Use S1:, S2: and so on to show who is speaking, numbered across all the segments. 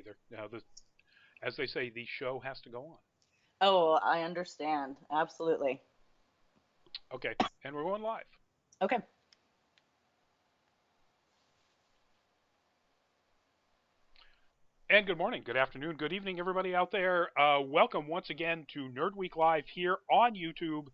S1: either. As they say, the show has to go on.
S2: Oh, I understand. Absolutely.
S1: Okay, and we're going live.
S2: Okay.
S1: And good morning, good afternoon, good evening, everybody out there. Welcome once again to Nerd Week Live here on YouTube,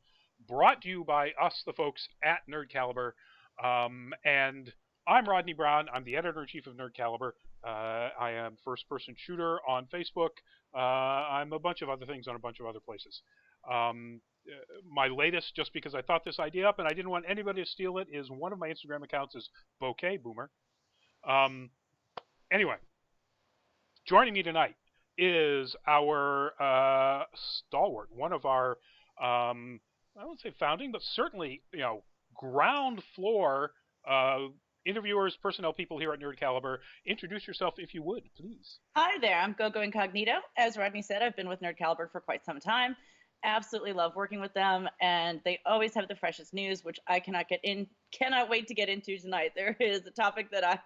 S1: brought to you by us, the folks at Nerd Caliber. And I'm Rodney Brown. I'm the editor in chief of Nerd Caliber. I am first person shooter on Facebook. I'm a bunch of other things on a bunch of other places. My latest, just because I thought this idea up and I didn't want anybody to steal it, is one of my Instagram accounts is Bouquet Boomer. Um, anyway, joining me tonight is our stalwart, one of our, I won't say founding, but certainly, ground floor uh, interviewers, personnel people here at Nerd Caliber. Introduce yourself if you would, please.
S2: Hi there. I'm Gogo Incognito. As Rodney said, I've been with Nerd Caliber for quite some time. Absolutely love working with them, and they always have the freshest news, which I cannot wait to get into tonight. There is a topic that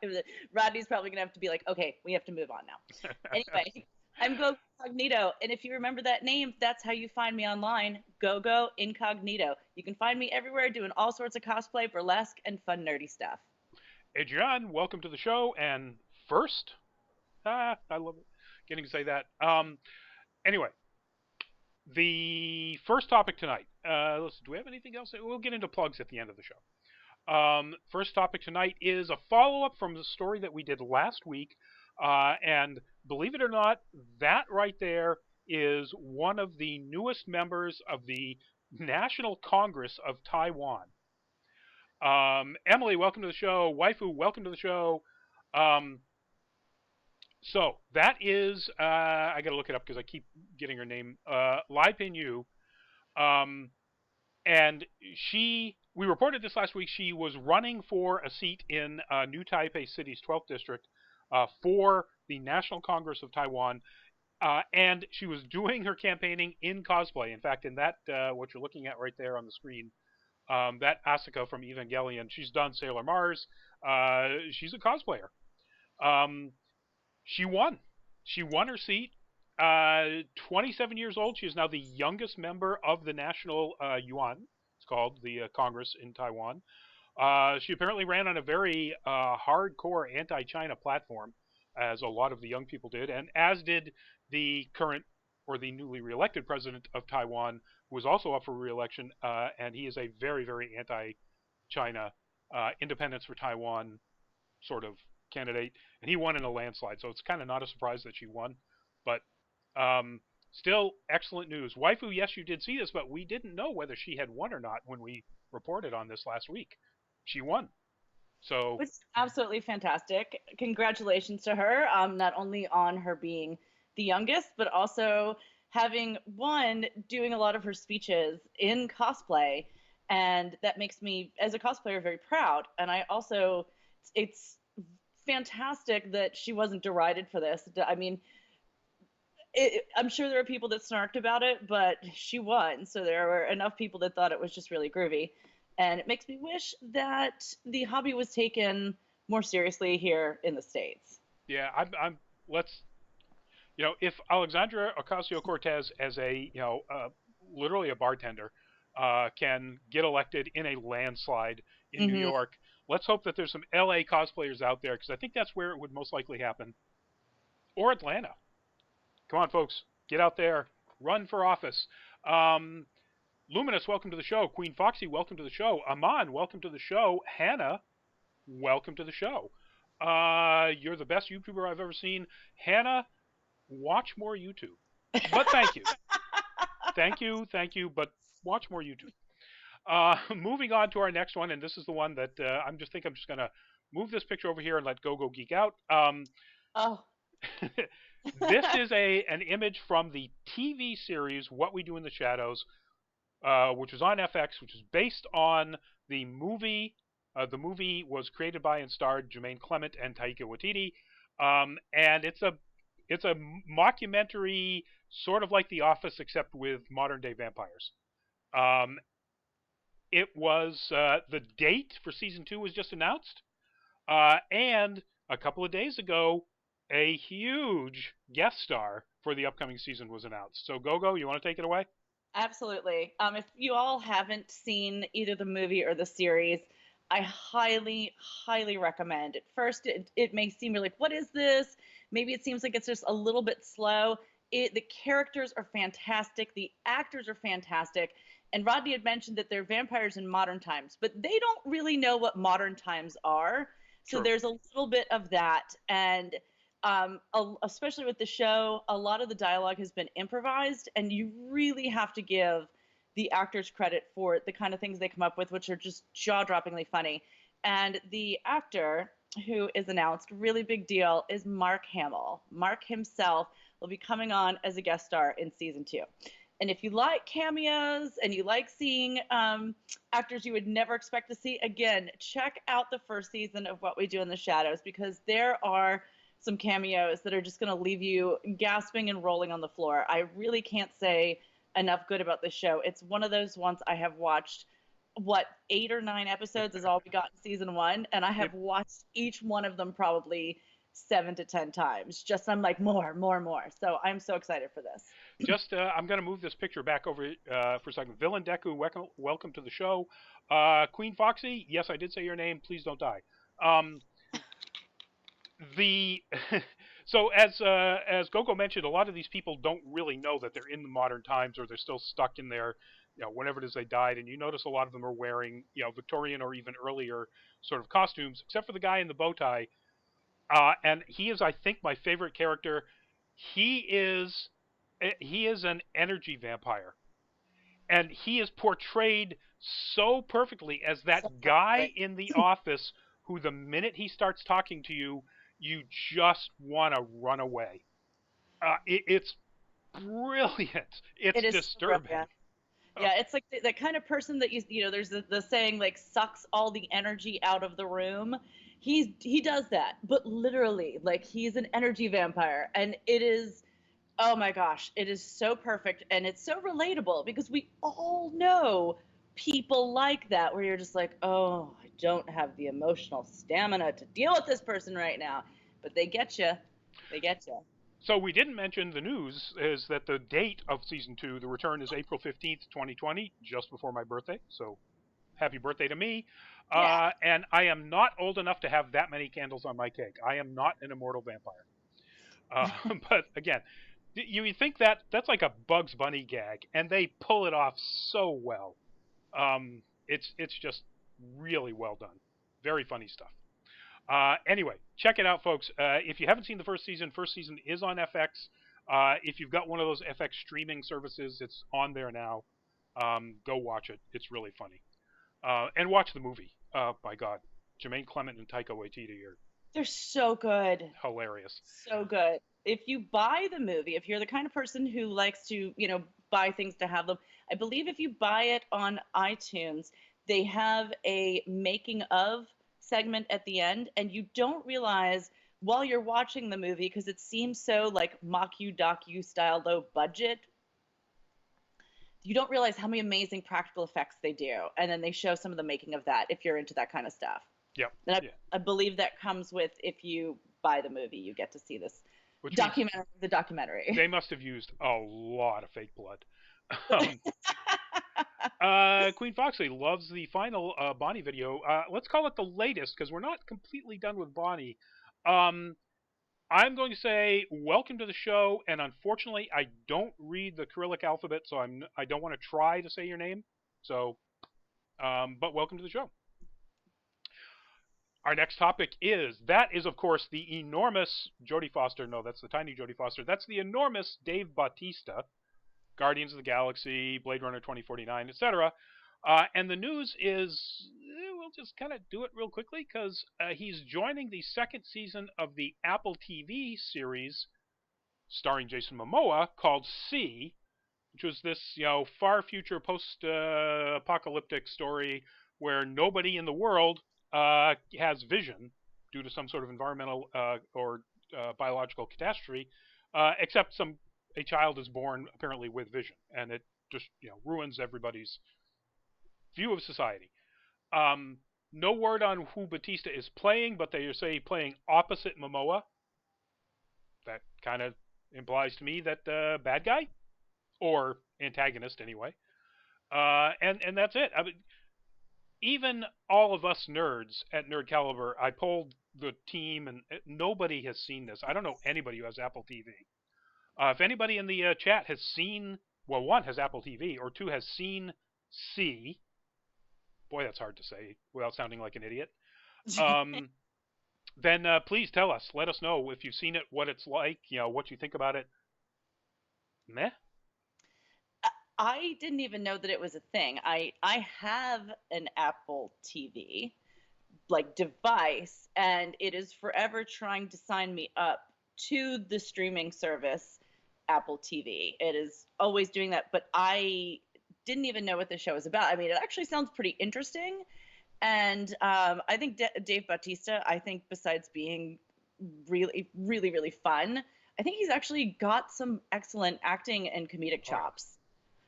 S2: Rodney's probably gonna have to be like, okay, we have to move on now. Anyway, I'm Gogo Incognito, and if you remember that name, that's how you find me online, Gogo Incognito. You can find me everywhere doing all sorts of cosplay, burlesque, and fun nerdy stuff.
S1: Adrian, welcome to the show. And first, I love it getting to say that. Anyway, the first topic tonight. Do we have anything else? We'll get into plugs at the end of the show. First topic tonight is a follow up from the story that we did last week. And believe it or not, that right there is one of the newest members of the National Congress of Taiwan. Emily, welcome to the show. Waifu, welcome to the show. Um, so that is, I got to look it up because I keep getting her name. Lai Pin Yu. Um, and we reported this last week, she was running for a seat in New Taipei City's 12th district for the National Congress of Taiwan. And she was doing her campaigning in cosplay. In fact, in that, what you're looking at right there on the screen, that Asuka from Evangelion, she's done Sailor Mars. She's a cosplayer. Um, she won. She won her seat. 27 years old. She is now the youngest member of the National Yuan. It's called the Congress in Taiwan. She apparently ran on a very hardcore anti-China platform, as a lot of the young people did, and as did the current or the newly reelected president of Taiwan, who was also up for re-election, and he is a very, very anti-China, independence for Taiwan sort of candidate, and he won in a landslide. So it's kind of not a surprise that she won, but still excellent news. Waifu, yes, you did see this, but we didn't know whether she had won or not when we reported on this last week. She won. So
S2: Which is absolutely fantastic. Congratulations to her, not only on her being the youngest, but also having one doing a lot of her speeches in cosplay. And that makes me, as a cosplayer, very proud. And I also, it's fantastic that she wasn't derided for this. I mean, I'm sure there are people that snarked about it, but she won. So there were enough people that thought it was just really groovy. And it makes me wish that the hobby was taken more seriously here in the States.
S1: yeah, I'm let's if Alexandra Ocasio Cortez, as a literally a bartender, can get elected in a landslide in New
S2: Hmm.
S1: York, let's hope that there's some LA cosplayers out there, because I think that's where it would most likely happen, or Atlanta. Come on, folks, get out there, run for office. Um, Luminous, welcome to the show. Queen Foxy, welcome to the show. Aman, welcome to the show. Hannah, welcome to the show. You're the best YouTuber I've ever seen. Hannah, watch more YouTube. But thank you. Thank you, but watch more YouTube. Moving on to our next one, and this is the one that I'm just going to move this picture over here and let Go Geek out.
S2: Oh.
S1: This is an image from the TV series What We Do in the Shadows, which was on FX, which is based on the movie. The movie was created by and starred Jermaine Clement and Taika Waititi, and it's a mockumentary, sort of like The Office, except with modern day vampires. Um, it was the date for season 2 was just announced, and a couple of days ago, a huge guest star for the upcoming season was announced. So, Gogo, you want to take it away?
S2: Absolutely. If you all haven't seen either the movie or the series, I highly, highly recommend. At first, it may seem like, what is this? Maybe it seems like it's just a little bit slow. The characters are fantastic, the actors are fantastic. And Rodney had mentioned that they're vampires in modern times, but they don't really know what modern times are. So
S1: True.
S2: there's a little bit of that. And especially with the show, a lot of the dialogue has been improvised, and you really have to give the actors credit for the kind of things they come up with, which are just jaw-droppingly funny. And the actor who is announced, really big deal, is Mark Hamill. Mark himself will be coming on as a guest star in season 2. And if you like cameos and you like seeing actors you would never expect to see, again, check out the first season of What We Do in the Shadows, because there are some cameos that are just going to leave you gasping and rolling on the floor. I really can't say enough good about this show. It's one of those ones I have watched, what, 8 or 9 episodes is all we got in season 1, and I have watched each one of them probably 7 to 10 times. Just I'm like, more, more, more. So I'm so excited for this.
S1: Just, I'm going to move this picture back over for a second. Villain Deku, welcome to the show. Queen Foxy, yes, I did say your name. Please don't die. The so as Gogo mentioned, a lot of these people don't really know that they're in the modern times, or they're still stuck in their, whenever it is they died. And you notice a lot of them are wearing, Victorian or even earlier sort of costumes, except for the guy in the bow tie. And he is, I think, my favorite character. He is he is an energy vampire, and he is portrayed so perfectly as
S2: So
S1: that guy
S2: perfect.
S1: in the office who, the minute he starts talking to you, you just want to run away. It's brilliant. It's
S2: It is so
S1: disturbing.
S2: brilliant. Yeah, it's like the kind of person that there's the saying like sucks all the energy out of the room. He does that, but literally, like he's an energy vampire, and it is, oh my gosh, it is so perfect, and it's so relatable because we all know people like that where you're just like, oh, I don't have the emotional stamina to deal with this person right now, but they get you, they get you.
S1: So we didn't mention the news is that the date of season 2, the return, is April 15th, 2020, just before my birthday. So happy birthday to me.
S2: Yeah,
S1: And I am not old enough to have that many candles on my cake. I am not an immortal vampire. But again, you think that that's like a Bugs Bunny gag, and they pull it off so well. It's just really well done. Very funny stuff. Anyway, check it out, folks. If you haven't seen the first season is on FX. If you've got one of those FX streaming services, it's on there now. Go watch it. It's really funny. And watch the movie. By God, Jermaine Clement and Taika Waititi are
S2: they're so good.
S1: hilarious.
S2: So good. If you buy the movie, if you're the kind of person who likes to, buy things to have them, I believe if you buy it on iTunes, they have a making of segment at the end, and you don't realize while you're watching the movie, because it seems so like mock-you docu style, low budget, you don't realize how many amazing practical effects they do. And then they show some of the making of that if you're into that kind of stuff.
S1: Yep.
S2: And
S1: Yeah.
S2: I believe that comes with, if you buy the movie, you get to see this
S1: Which means
S2: documentary.
S1: they must have used a lot of fake blood. um, Queen Foxley loves the final Bonnie video. Let's call it the latest because we're not completely done with Bonnie. Um, I'm going to say welcome to the show, and unfortunately, I don't read the Cyrillic alphabet, so I don't want to try to say your name. So, but welcome to the show. Our next topic is of course the enormous Jodie Foster. No, that's the tiny Jodie Foster. That's the enormous Dave Bautista, Guardians of the Galaxy, Blade Runner 2049, etc. And the news is, we'll just kind of do it real quickly because he's joining the second season of the Apple TV series starring Jason Momoa called C, which was this, far future post-apocalyptic story where nobody in the world has vision due to some sort of environmental or biological catastrophe, except a child is born apparently with vision, and it just ruins everybody's view of society. No word on who Batista is playing, but they say playing opposite Momoa. kind of implies to me that bad guy or antagonist anyway. And that's it. I mean, even all of us nerds at Nerd Caliber, I polled the team, and nobody has seen this. I don't know anybody who has Apple TV. If anybody in the chat has seen, well, one has Apple TV, or two has seen C. Boy, that's hard to say without sounding like an idiot. Um, then please tell us. Let us know if you've seen it, what it's like, what you think about it. Meh.
S2: I didn't even know that it was a thing. I have an Apple TV like device, and it is forever trying to sign me up to the streaming service Apple TV. It is always doing that, but I didn't even know what the show was about. I mean, it actually sounds pretty interesting, and I think Dave Bautista, I think besides being really, really, really fun, I think he's actually got some excellent acting and comedic chops.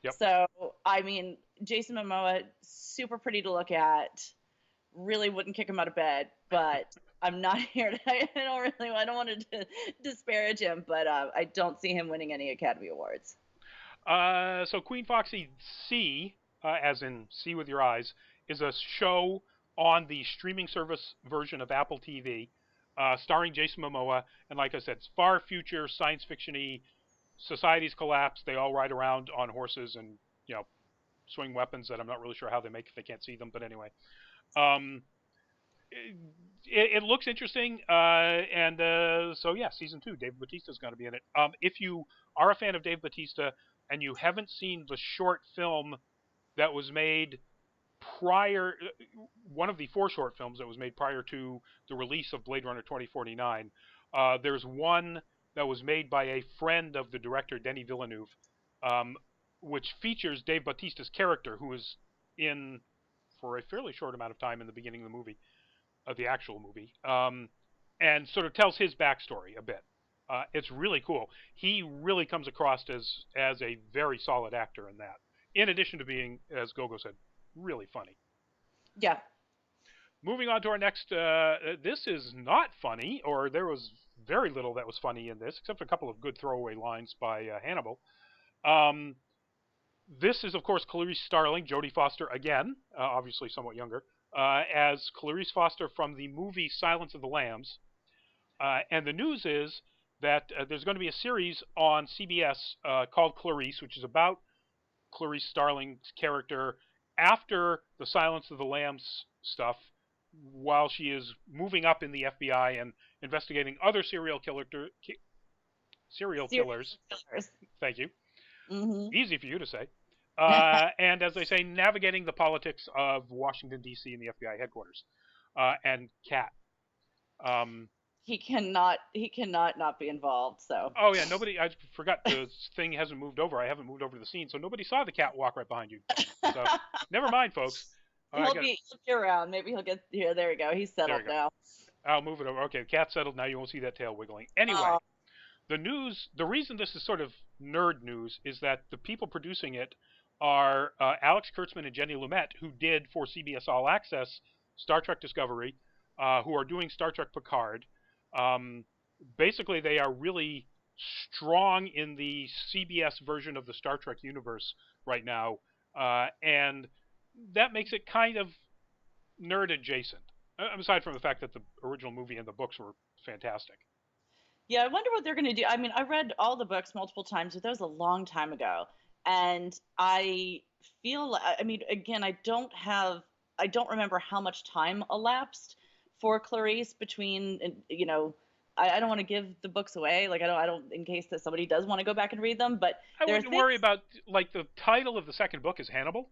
S1: Yep.
S2: So, I mean, Jason Momoa, super pretty to look at. Really wouldn't kick him out of bed, but I'm not here to. I don't want to disparage him, but I don't see him winning any Academy Awards.
S1: So Queen Foxy C, as in see with your eyes, is a show on the streaming service version of Apple TV, starring Jason Momoa, and like I said, it's far future science fiction-y. Societies collapse. They all ride around on horses and swing weapons that I'm not really sure how they make if they can't see them. But anyway, it looks interesting. And so yeah, season 2, Dave Bautista's going to be in it. If you are a fan of Dave Bautista and you haven't seen the short film that was made prior, one of the 4 short films that was made prior to the release of Blade Runner 2049, there's one that was made by a friend of the director, Denis Villeneuve, which features Dave Bautista's character, who is in for a fairly short amount of time in the beginning of the movie, of the actual movie, and sort of tells his backstory a bit. It's really cool. He really comes across as a very solid actor in that, in addition to being, as Gogo said, really funny.
S2: Yeah.
S1: Moving on to our next, this is not funny, or there was very little that was funny in this, except a couple of good throwaway lines by Hannibal. This is, of course, Clarice Starling, Jodie Foster again, obviously somewhat younger, as Clarice Foster from the movie Silence of the Lambs. And the news is that there's going to be a series on CBS called Clarice, which is about Clarice Starling's character after the Silence of the Lambs stuff, while she is moving up in the FBI and investigating other serial killers. Thank you.
S2: Mm-hmm.
S1: Easy for you to say. And as they say, navigating the politics of Washington, D.C. and the FBI headquarters. And Kat.
S2: He cannot not be involved, so.
S1: Oh, yeah, I forgot the thing hasn't moved over. I haven't moved over to the scene, so nobody saw the cat walk right behind you. So, never mind, folks.
S2: He'll be around. Maybe he'll get here. There we go. He's settled now.
S1: I'll move it over. Okay, cat's settled. Now you won't see that tail wiggling. Anyway, the reason this is sort of nerd news is that the people producing it are Alex Kurtzman and Jenny Lumet, who did for CBS All Access Star Trek Discovery, who are doing Star Trek Picard. Basically, they are really strong in the CBS version of the Star Trek universe right now, and that makes it kind of nerd adjacent, aside from the fact that the original movie and the books were fantastic.
S2: Yeah, I wonder what they're going to do. I mean, I read all the books multiple times, but that was a long time ago. And I feel, I mean, again, I don't remember how much time elapsed for Clarice between, I don't want to give the books away. Like, I don't, in case that somebody does want to go back and read them, but
S1: I wouldn't worry about, like, the title of the second book is Hannibal.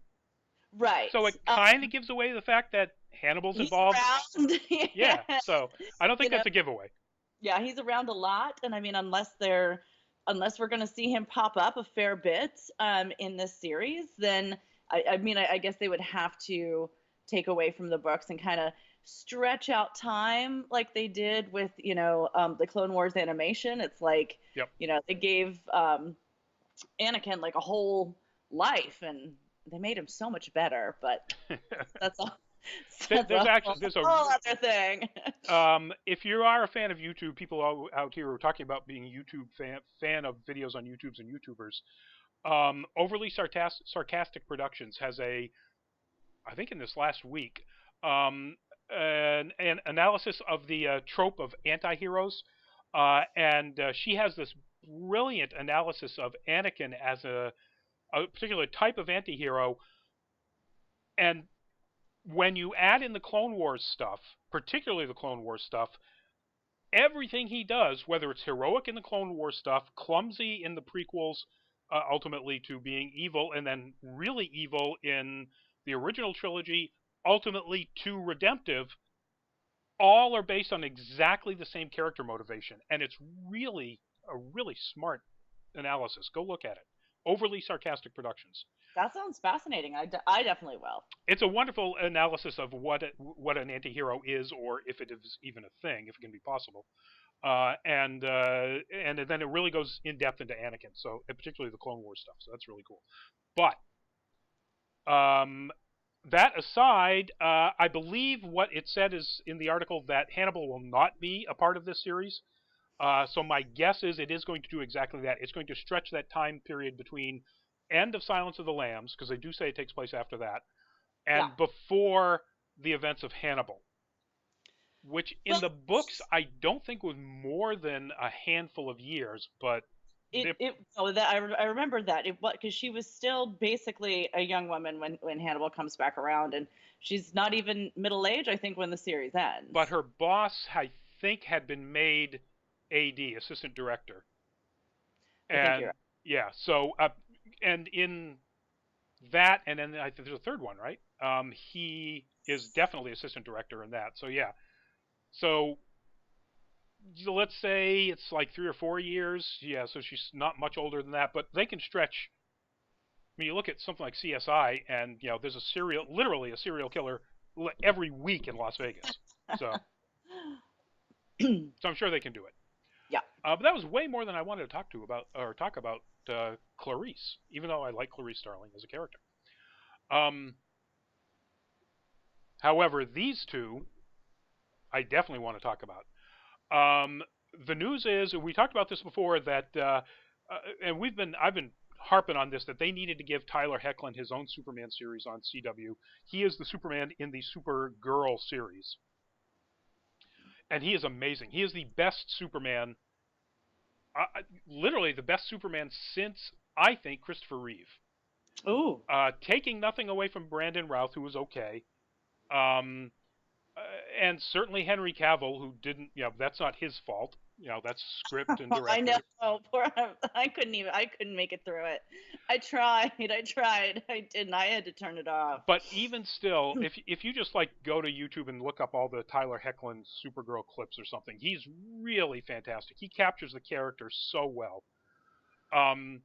S2: Right.
S1: So it kind of gives away the fact that Hannibal's involved.
S2: Around.
S1: Yeah. So I don't think that's a giveaway.
S2: Yeah, he's around a lot, and I mean, unless we're going to see him pop up a fair bit in this series, then I guess they would have to take away from the books and kind of stretch out time like they did with the Clone Wars animation. It's like they gave Anakin like a whole life and they made him so much better, but that's all. So
S1: There's
S2: that's
S1: actually
S2: a whole other thing.
S1: if you are a fan of YouTube, people out here who are talking about being YouTube fan of videos on YouTubes and YouTubers. Overly sarcastic Productions has I think in this last week, an analysis of the trope of anti-heroes, and she has this brilliant analysis of Anakin as a particular type of anti-hero, and when you add in the Clone Wars stuff, particularly the Clone Wars stuff, everything he does, whether it's heroic in the Clone Wars stuff, clumsy in the prequels, ultimately to being evil, and then really evil in the original trilogy, ultimately to redemptive, all are based on exactly the same character motivation. And it's really a really smart analysis. Go look at it. Overly Sarcastic Productions.
S2: That sounds fascinating. I definitely will.
S1: It's a wonderful analysis of what an anti-hero is, or if it is even a thing, if it can be possible. And then it really goes in depth into Anakin, so particularly the Clone Wars stuff. So that's really cool. But that aside, I believe what it said is in the article that Hannibal will not be a part of this series. So my guess is it is going to do exactly that. It's going to stretch that time period between end of Silence of the Lambs, because they do say it takes place after that, and
S2: Yeah.
S1: before the events of Hannibal, which in
S2: Well,
S1: the books I don't think was more than a handful of years, but
S2: I remember that it was because she was still basically a young woman when Hannibal comes back around, and she's not even middle age, I think, when the series
S1: but
S2: ends.
S1: her boss I think had been made AD, assistant director,
S2: I think you're
S1: and
S2: right.
S1: yeah, so and in that, and then I think there's a third one, right? He is definitely assistant director in that. So yeah, so let's say it's like 3 or 4 years. Yeah, so she's not much older than that, but they can stretch. I mean, you look at something like CSI, and there's literally a serial killer every week in Las Vegas. So, so I'm sure they can do it.
S2: Yeah.
S1: But that was way more than I wanted to talk about Clarice, even though I like Clarice Starling as a character. Um, However, these two I definitely want to talk about. Um, the news is we talked about this before that, and I've been harping on this, that they needed to give Tyler Hoechlin his own Superman series on CW. He is the Superman in the Supergirl series, and he is amazing. He is the best Superman, literally the best Superman since I think Christopher Reeve.
S2: Ooh.
S1: Taking nothing away from Brandon Routh, who was okay. Um, uh, and certainly Henry Cavill, who didn't, that's not his fault. That's script and
S2: I know.
S1: director.
S2: Poor. I couldn't make it through it. I tried. I tried. I didn't. I had to turn it off.
S1: But even still, if you just like go to YouTube and look up all the Tyler Hoechlin Supergirl clips or something, he's really fantastic. He captures the character so well. Um,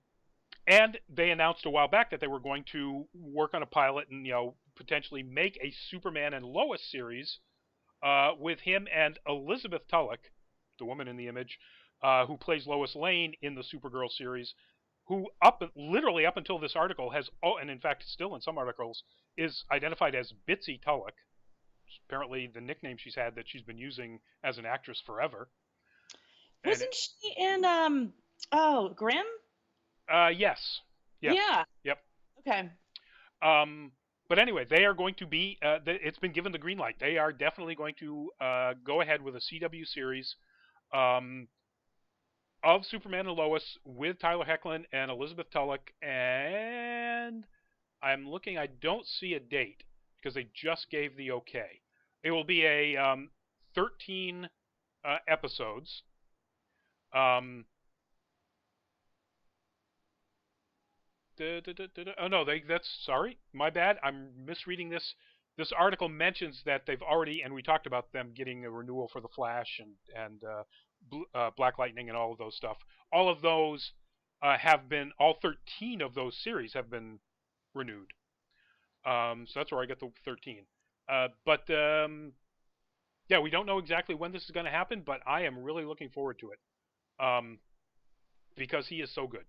S1: and they announced a while back that they were going to work on a pilot and potentially make a Superman and Lois series with him and Elizabeth Tulloch, the woman in the image, who plays Lois Lane in the Supergirl series, who literally up until this article and in fact still in some articles, is identified as Bitsy Tulloch. Apparently the nickname she's had that she's been using as an actress forever. And
S2: Wasn't she in Grimm?
S1: yes, yes,
S2: Yeah.
S1: yep.
S2: Okay.
S1: Um, but anyway, they are going to be. It's been given the green light. They are definitely going to go ahead with a CW series um, of Superman and Lois with Tyler Hoechlin and Elizabeth Tulloch. And I'm looking. I don't see a date because they just gave the okay. It will be a 13 episodes. Um, Oh no, that's sorry, my bad. I'm misreading this. This article mentions that they've already, and we talked about them getting a renewal for the Flash and Black Lightning and all of those stuff. All of those have been, all 13 of those series have been renewed. So that's where I get the 13. But yeah, we don't know exactly when this is going to happen, but I am really looking forward to it because he is so good.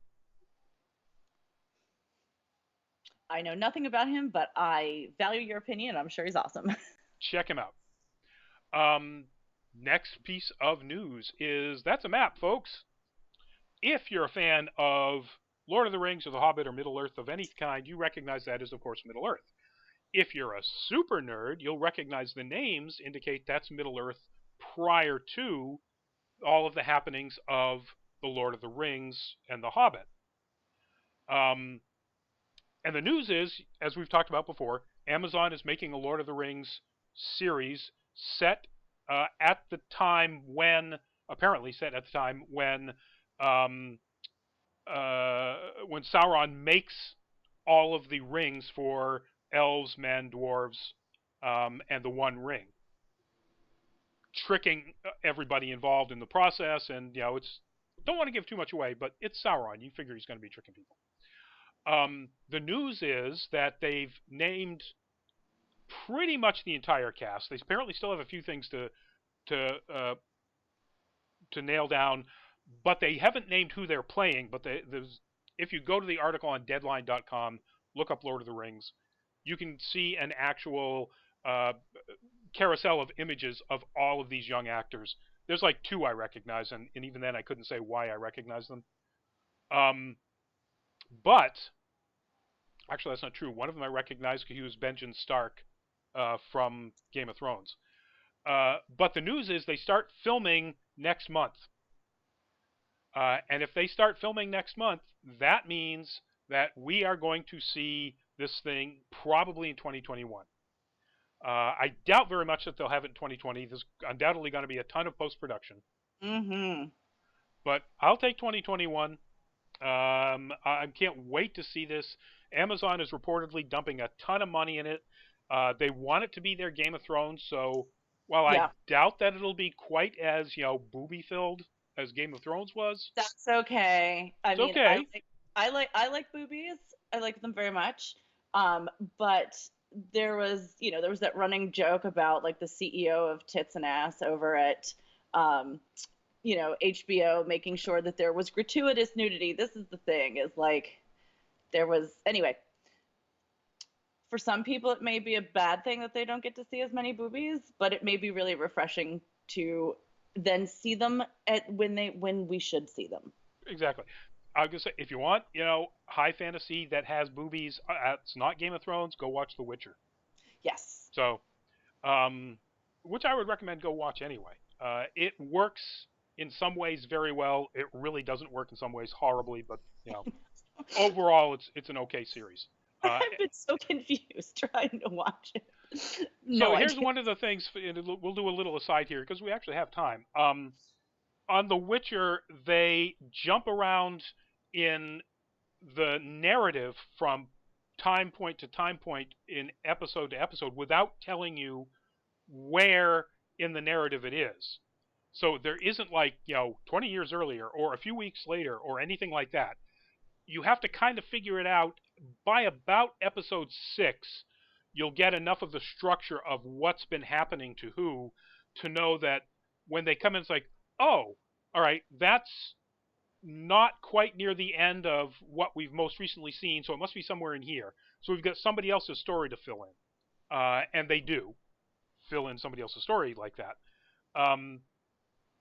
S2: I know nothing about him, but I value your opinion. I'm sure he's awesome.
S1: Check him out. Um, Next piece of news is that's a map, folks. If you're a fan of Lord of the Rings or The Hobbit or Middle Earth of any kind, you recognize that as, of course, Middle Earth. If you're a super nerd, you'll recognize the names indicate that's Middle Earth prior to all of the happenings of The Lord of the Rings and The Hobbit. Um, and the news is, as we've talked about before, Amazon is making a Lord of the Rings series set at the time when, apparently set at the time um, when Sauron makes all of the rings for elves, men, dwarves, and the One Ring, tricking everybody involved in the process. And it's don't want to give too much away, but it's Sauron. You figure he's going to be tricking people. The news is that they've named pretty much the entire cast. They apparently still have a few things to uh, to nail down, but they haven't named who they're playing. But if you go to the article on Deadline.com, look up Lord of the Rings, you can see an actual uh, carousel of images of all of these young actors. There's like two I recognize, and even then I couldn't say why I recognize them. Um, but actually, that's not true. One of them I recognize because he was Benjen Stark from Game of Thrones. But the news is they start filming next month. And if they start filming next month, that means that we are going to see this thing probably in 2021. I doubt very much that they'll have it in 2020. There's undoubtedly going to be a ton of post-production.
S2: Mm-hmm.
S1: But I'll take 2021. I can't wait to see this. Amazon is reportedly dumping a ton of money in it. They want it to be their Game of Thrones, so while I
S2: Yeah,
S1: doubt that it'll be quite as booby filled as Game of Thrones was,
S2: that's okay. I
S1: it's
S2: mean,
S1: okay.
S2: I like boobies. I like them very much. Um, but there was that running joke about like the CEO of Tits and Ass over at um, HBO making sure that there was gratuitous nudity. This is the thing, is like there was anyway. For some people, it may be a bad thing that they don't get to see as many boobies, but it may be really refreshing to then see them at when we should see them.
S1: Exactly. I was gonna say if you want, high fantasy that has boobies, it's not Game of Thrones. Go watch The Witcher.
S2: Yes.
S1: So, um, which I would recommend go watch anyway. It works in some ways very well. It really doesn't work in some ways horribly, but overall, it's an okay series. Uh,
S2: I've been so confused trying to watch it.
S1: so
S2: No
S1: here's
S2: idea.
S1: one of the things. We'll do a little aside here because we actually have time. On The Witcher, they jump around in the narrative from time point to time point in episode to episode without telling you where in the narrative it is. So there isn't like, 20 years earlier or a few weeks later or anything like that. You have to kind of figure it out by about episode 6. You'll get enough of the structure of what's been happening to who to know that when they come in, it's like, oh, all right, that's not quite near the end of what we've most recently seen, so it must be somewhere in here. So we've got somebody else's story to fill in. And they do fill in somebody else's story like that.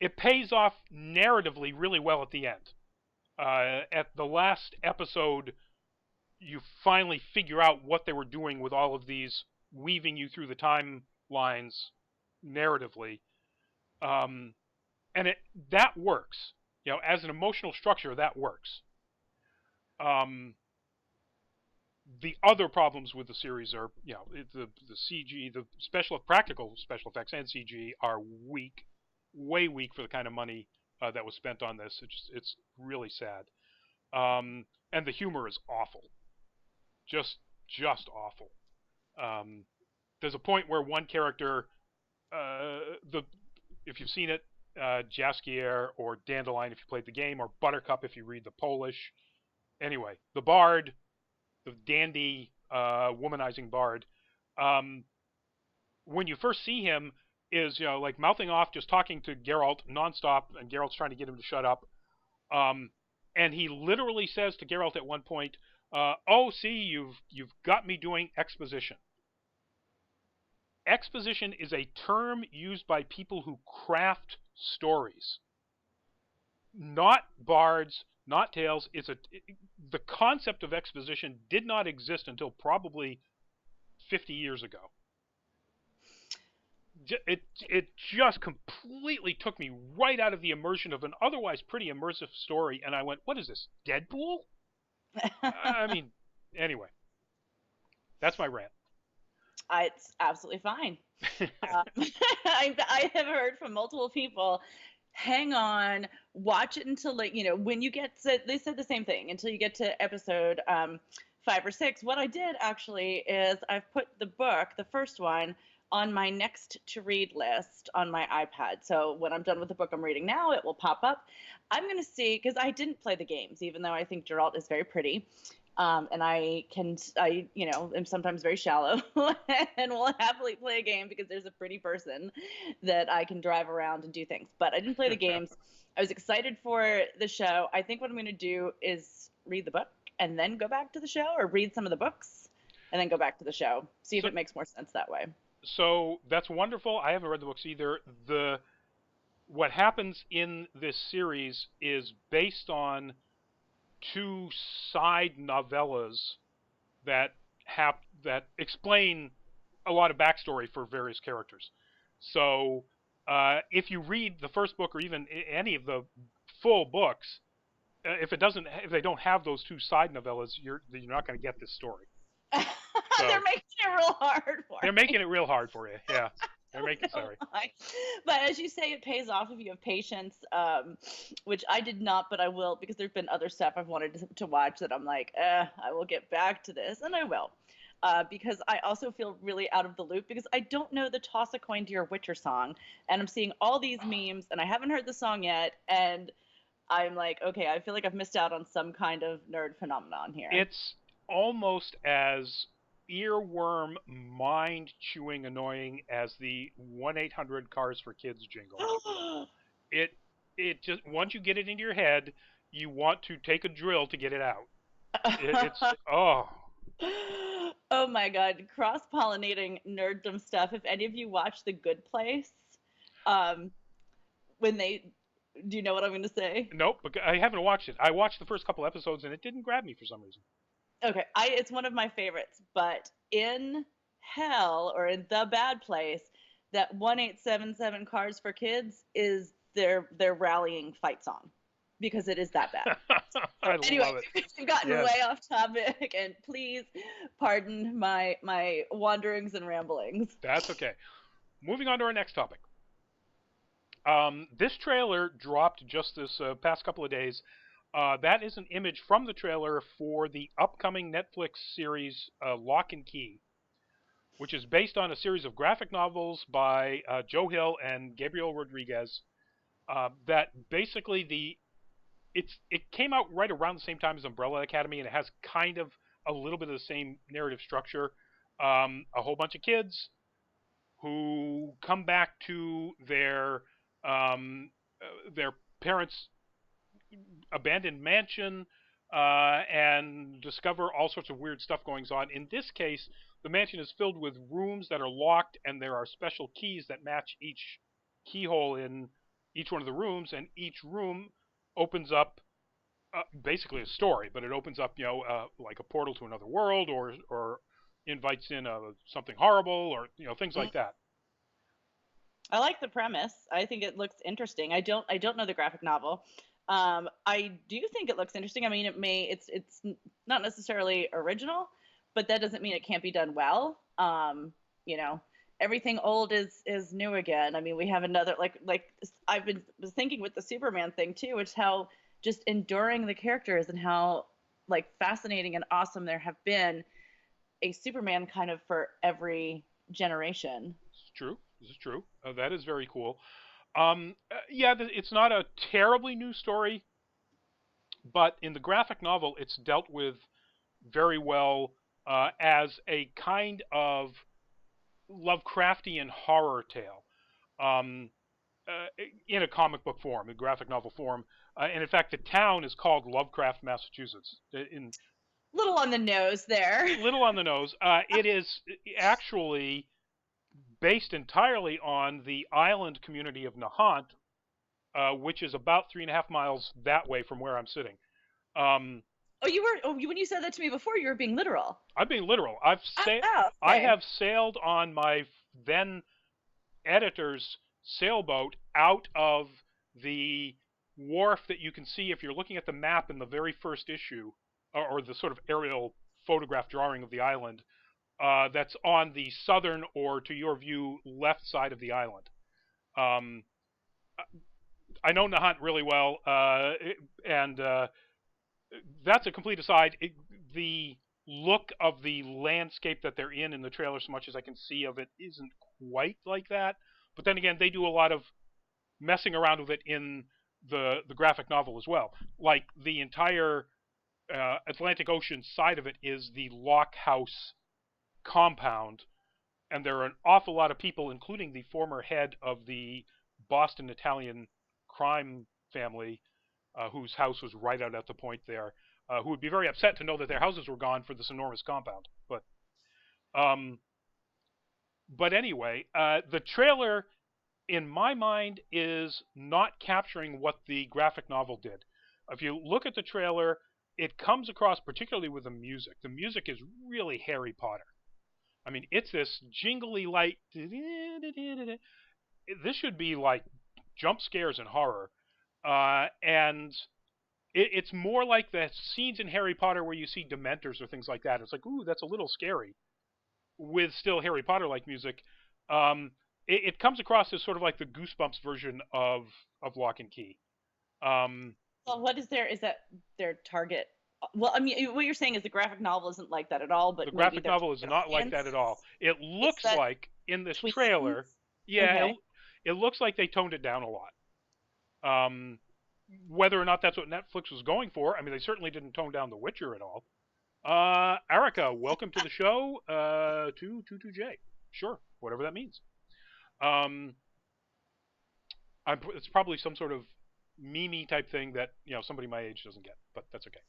S1: It pays off narratively really well at the end. At the last episode, you finally figure out what they were doing with all of these, weaving you through the timelines narratively. Um, and that works. As an emotional structure, that works. Um, the other problems with the series are, the CG, the practical special effects and CG are weak, way weak for the kind of money that was spent on this. It's really sad. And the humor is awful, just awful. Um, there's a point where one character, the if you've seen it, Jaskier or Dandelion if you played the game, or Buttercup if you read the Polish. Anyway, the bard, the dandy womanizing bard, um, when you first see him, is like mouthing off, just talking to Geralt nonstop, and Geralt's trying to get him to shut up. Um, and he literally says to Geralt at one point, Oh, see, you've got me doing exposition. Exposition is a term used by people who craft stories, not bards, not tales. The concept of exposition did not exist until probably 50 years ago. It just completely took me right out of the immersion of an otherwise pretty immersive story, and I went, "What is this, Deadpool?" I mean, anyway, that's my rant.
S2: It's absolutely fine. I have heard from multiple people, hang on, watch it until, like, when you get to, they said the same thing, until you get to episode 5 or 6. What I did actually is I've put the book, the first one, on my next to read list on my iPad. So when I'm done with the book I'm reading now, it will pop up. I'm going to see, because I didn't play the games, even though I think Geralt is very pretty. And I am sometimes very shallow and will happily play a game because there's a pretty person that I can drive around and do things. But I didn't play the games. I was excited for the show. I think what I'm going to do is read the book and then go back to the show, or read some of the books and then go back to the show. See if it makes more sense that way.
S1: So that's wonderful. I haven't read the books either. What happens in this series is based on two side novellas that explain a lot of backstory for various characters. So if you read the first book or even any of the full books, if they don't have those two side novellas, you're not going to get this story.
S2: So, they're making it real hard for
S1: They're making it real hard for you. Yeah. They're making sorry.
S2: But as you say, it pays off if you have patience, which I did not, but I will, because there's been other stuff I've wanted to watch that I'm like, I will get back to this, and I will. Because I also feel really out of the loop, because I don't know the Toss a Coin to Your Witcher song, and I'm seeing all these memes, and I haven't heard the song yet, and I'm like, okay, I feel like I've missed out on some kind of nerd phenomenon here.
S1: It's almost as earworm, mind-chewing annoying as the 1-800-CARS-FOR-KIDS jingle. It just, once you get it into your head, you want to take a drill to get it out. It's oh.
S2: Oh my god, cross-pollinating nerddom stuff. If any of you watch The Good Place, do you know what I'm going to say?
S1: Nope, I haven't watched it. I watched the first couple episodes and it didn't grab me for some reason.
S2: Okay, it's one of my favorites, but in hell, or in The Bad Place, that 1-877-CARS-FOR-KIDS is their rallying fight song, because it is that bad.
S1: Anyway, love it.
S2: We've gotten way off topic, and please pardon my wanderings and ramblings.
S1: That's okay. Moving on to our next topic. This trailer dropped just this past couple of days. That is an image from the trailer for the upcoming Netflix series Locke and Key, which is based on a series of graphic novels by Joe Hill and Gabriel Rodriguez. That basically it came out right around the same time as Umbrella Academy, and it has kind of a little bit of the same narrative structure. A whole bunch of kids who come back to their parents' abandoned mansion and discover all sorts of weird stuff going on. In this case, the mansion is filled with rooms that are locked, and there are special keys that match each keyhole in each one of the rooms, and each room opens up basically a story, but it opens up, like a portal to another world, or invites in something horrible, or things like that.
S2: I like the premise. I think it looks interesting. I don't know the graphic novel. I do think it looks interesting. I mean, it's not necessarily original, but that doesn't mean it can't be done well. Everything old is new again. I mean, we have another, like was thinking with the Superman thing too, which how just enduring the characters, and how like fascinating and awesome there have been a Superman kind of for every generation.
S1: It's true. This is true. That is very cool. It's not a terribly new story, but in the graphic novel, it's dealt with very well as a kind of Lovecraftian horror tale in a comic book form, a graphic novel form. And in fact, the town is called Lovecraft, Massachusetts.
S2: little on the nose there.
S1: little on the nose. It is actually based entirely on the island community of Nahant, which is about 3.5 miles that way from where I'm sitting. Um,
S2: When you said that to me before, you were being literal.
S1: I'm being literal.
S2: Oh,
S1: I
S2: okay.
S1: have sailed on my then editor's sailboat out of the wharf that you can see if you're looking at the map in the very first issue, or the sort of aerial photograph drawing of the island. That's on the southern, or to your view, left side of the island. Um, I know Nahant really well, and that's a complete aside. The look of the landscape that they're in the trailer, so much as I can see of it, isn't quite like that. But then again, they do a lot of messing around with it in the graphic novel as well. Like the entire Atlantic Ocean side of it is the Locke House compound, and there are an awful lot of people, including the former head of the Boston Italian crime family, whose house was right out at the point there, who would be very upset to know that their houses were gone for this enormous compound. Um, but anyway, the trailer, in my mind, is not capturing what the graphic novel did. If you look at the trailer, it comes across, particularly with the music. The music is really Harry Potter. I mean, it's this jingly light. This should be like jump scares and horror, and it's more like the scenes in Harry Potter where you see Dementors or things like that. It's like, ooh, that's a little scary, with still Harry Potter-like music. Um, it comes across as sort of like the Goosebumps version of Lock and Key. Um,
S2: Well, what is that their target? Well, I mean, what you're saying is the graphic novel isn't like that at all,
S1: the
S2: but maybe
S1: graphic
S2: their
S1: novel is
S2: target
S1: not like that at all.
S2: audience
S1: It
S2: is
S1: looks
S2: that
S1: like in this
S2: tweens.
S1: trailer, yeah,
S2: Okay.
S1: it looks like they toned it down a lot. Um, whether or not that's what Netflix was going for, I mean, they certainly didn't tone down The Witcher at all. Erica, welcome to the show. 22J. Sure, whatever that means. Um, it's probably some sort of meme type thing that somebody my age doesn't get, but that's okay.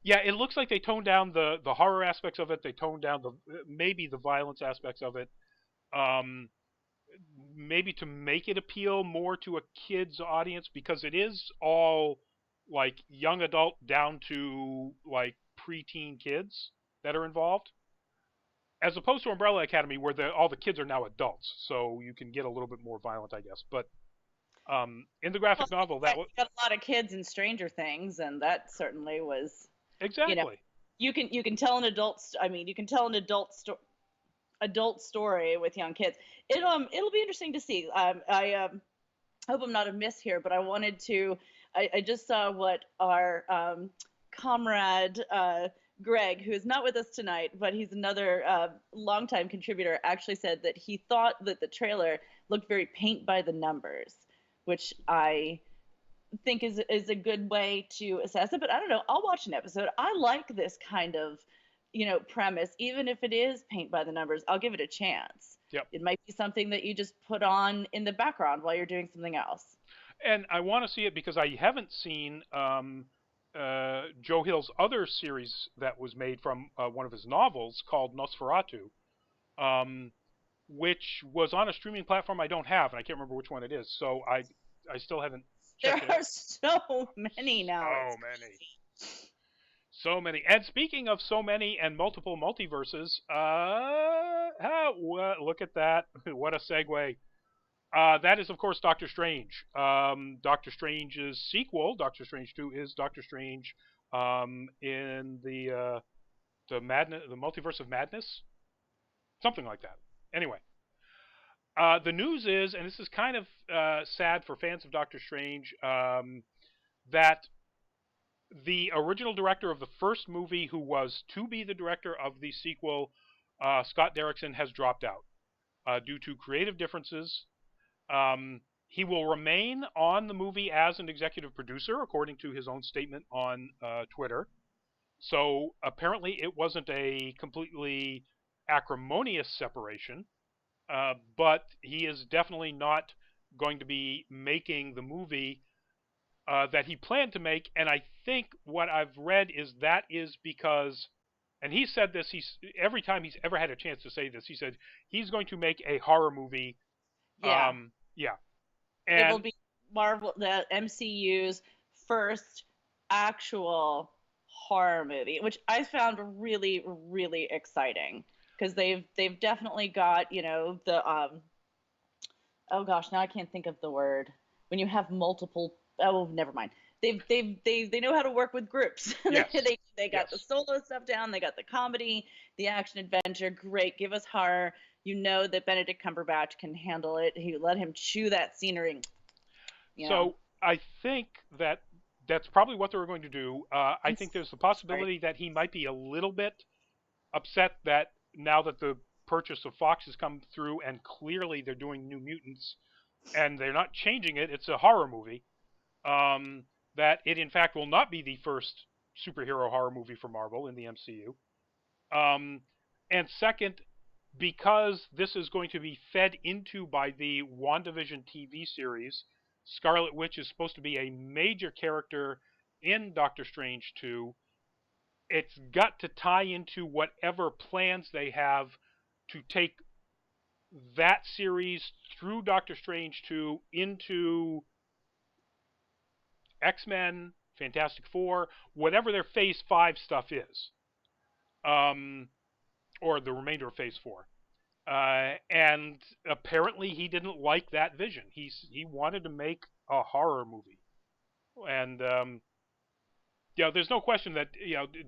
S1: Yeah, it looks like they toned down the horror aspects of it. They toned down maybe the violence aspects of it. Um, Maybe to make it appeal more to a kid's audience, because it is all like young adult down to like preteen kids that are involved, as opposed to Umbrella Academy, where all the kids are now adults, so you can get a little bit more violent, I guess. But in the
S2: Well,
S1: graphic novel,
S2: you got a lot of kids in Stranger Things, and that certainly was, you know,
S1: exactly.
S2: you can tell an I mean, you can tell an adult story with young kids. It'll be interesting to see. I hope I'm not amiss here, but I wanted to. I just saw what our comrade Greg, who is not with us tonight, but he's another longtime contributor, actually said that he thought that the trailer looked very paint by the numbers, which I think is a good way to assess it. But I don't know. I'll watch an episode. I like this kind of premise, even if it is paint by the numbers. I'll give it a chance.
S1: Yep.
S2: It might be something that you just put on in the background while you're doing something else.
S1: And I want to see it because I haven't seen Joe Hill's other series that was made from one of his novels called Nosferatu, um, which was on a streaming platform I don't have, and I can't remember which one it is. So I still haven't
S2: There
S1: checked it
S2: are
S1: out.
S2: so many now.
S1: So many. So many. And speaking of so many and multiple multiverses, look at that. What a segue. That is, of course, Doctor Strange. Doctor Strange's sequel, Doctor Strange 2, is Doctor Strange in the multiverse of madness, something like that. Anyway, the news is, and this is kind of sad for fans of Doctor Strange, that the original director of the first movie, who was to be the director of the sequel, Scott Derrickson, has dropped out due to creative differences. He will remain on the movie as an executive producer, according to his own statement on Twitter. So apparently it wasn't a completely acrimonious separation, but he is definitely not going to be making the movie that he planned to make. And I think what I've read is because, and he said this. Every time he's ever had a chance to say this, he said he's going to make a horror movie.
S2: Yeah,
S1: Yeah,
S2: it will
S1: and
S2: be the MCU's first actual horror movie, which I found really, really exciting because they've definitely got, the oh gosh, now I can't think of the word when you have multiple. Oh, never mind. They know how to work with groups.
S1: yes,
S2: They got the
S1: yes.
S2: solo stuff down. They got the comedy, the action adventure. Great, give us horror. You know that Benedict Cumberbatch can handle it. He let him chew that scenery. You know,
S1: So I think that's probably what they were going to do. I
S2: I'm
S1: think there's the
S2: sorry.
S1: possibility that he might be a little bit upset that now that the purchase of Fox has come through and clearly they're doing New Mutants and they're not changing it, it's a horror movie. Um, that it in fact will not be the first superhero horror movie for Marvel in the MCU. Um, and second, because this is going to be fed into by the WandaVision TV series, Scarlet Witch is supposed to be a major character in Doctor Strange 2. It's got to tie into whatever plans they have to take that series through Doctor Strange 2 into X-Men, Fantastic Four, whatever their Phase 5 stuff is, um, or the remainder of Phase 4. And apparently he didn't like that vision. He wanted to make a horror movie, and there's no question that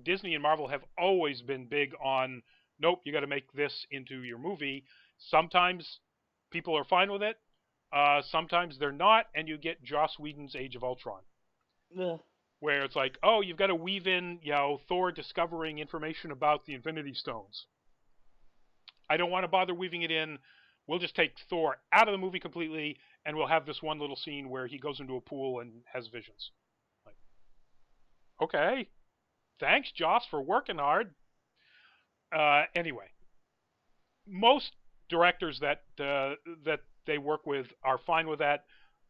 S1: Disney and Marvel have always been big on nope, you got to make this into your movie. Sometimes people are fine with it. Sometimes they're not, and you get Joss Whedon's Age of Ultron,
S2: Ugh.
S1: where it's like, oh, you've got to weave in, Thor discovering information about the Infinity Stones. I don't want to bother weaving it in. We'll just take Thor out of the movie completely, and we'll have this one little scene where he goes into a pool and has visions. Like, okay, thanks, Joss, for working hard. Anyway, most directors that they work with are fine with that.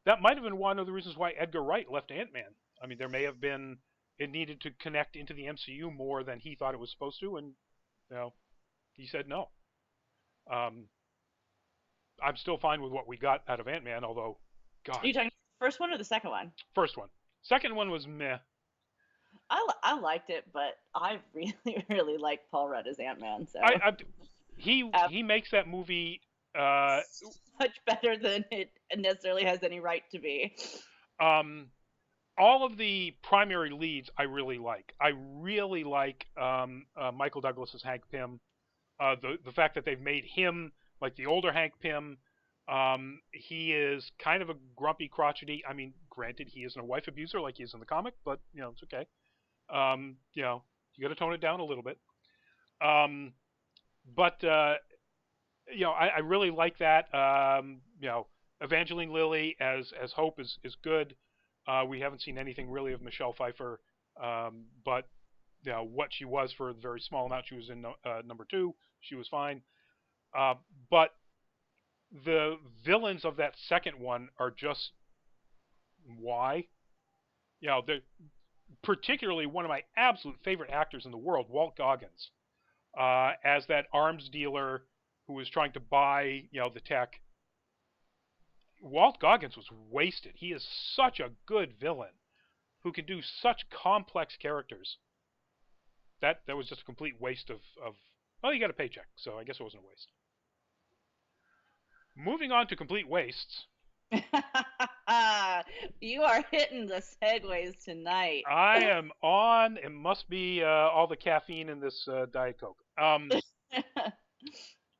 S1: That might have been one of the reasons why Edgar Wright left Ant-Man. I mean, there may have been it needed to connect into the MCU more than he thought it was supposed to, and you know, he said no. Um, I'm still fine with what we got out of Ant-Man, although,
S2: Are
S1: God,
S2: you talking the first one or the second one?
S1: first one, second one was meh.
S2: I liked it, but I really, really like Paul Rudd as Ant-Man, so
S1: I
S2: uh,
S1: he makes that movie. Uh,
S2: much better than it necessarily has any right to be.
S1: um, all of the primary leads I really like. I really like Michael Douglas's Hank Pym. The fact that they've made him like the older Hank Pym. He is kind of a grumpy, crotchety. I mean, granted, he isn't a wife abuser like he is in the comic, but it's okay. You got to tone it down a little bit. Um, but I really like that. Evangeline Lilly as Hope is good. We haven't seen anything really of Michelle Pfeiffer, but what she was for the very small amount she was in number two, she was fine. Uh, but the villains of that second one are just why. They're particularly one of my absolute favorite actors in the world, Walt Goggins, as that arms dealer who was trying to buy the tech. Walt Goggins was wasted. He is such a good villain who can do such complex characters. That was just a complete waste of well, you got a paycheck, so I guess it wasn't a waste. Moving on to complete wastes.
S2: You are hitting the segues tonight.
S1: I am on. It must be all the caffeine in this Diet Coke.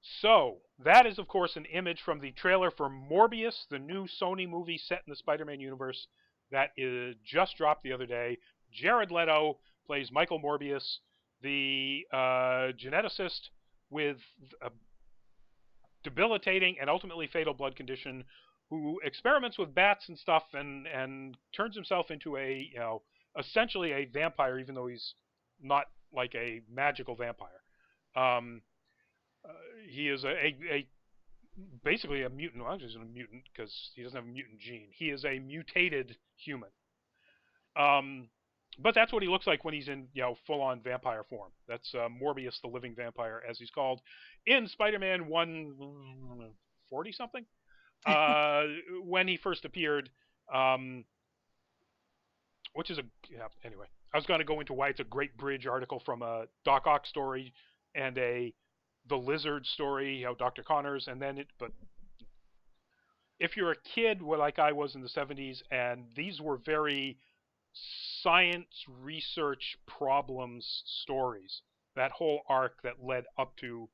S1: So that is, of course, an image from the trailer for Morbius, the new Sony movie set in the Spider-Man universe that is just dropped the other day. Jared Leto plays Michael Morbius, the geneticist with a debilitating and ultimately fatal blood condition who experiments with bats and stuff and turns himself into a essentially a vampire, even though he's not like a magical vampire. Um, uh, he is a basically a mutant. Well, he's a mutant because he doesn't have a mutant gene. He is a mutated human. Um, But that's what he looks like when he's in, full on vampire form. That's Morbius, the living vampire, as he's called in Spider-Man 140 something. Uh, when he first appeared, um, which is a yeah, anyway. I was going to go into why it's a great bridge article from a Doc Ock story and a the Lizard story, Dr. Connors, and then it. But if you're a kid, like I was in the '70s, and these were very science research problems stories, that whole arc that led up to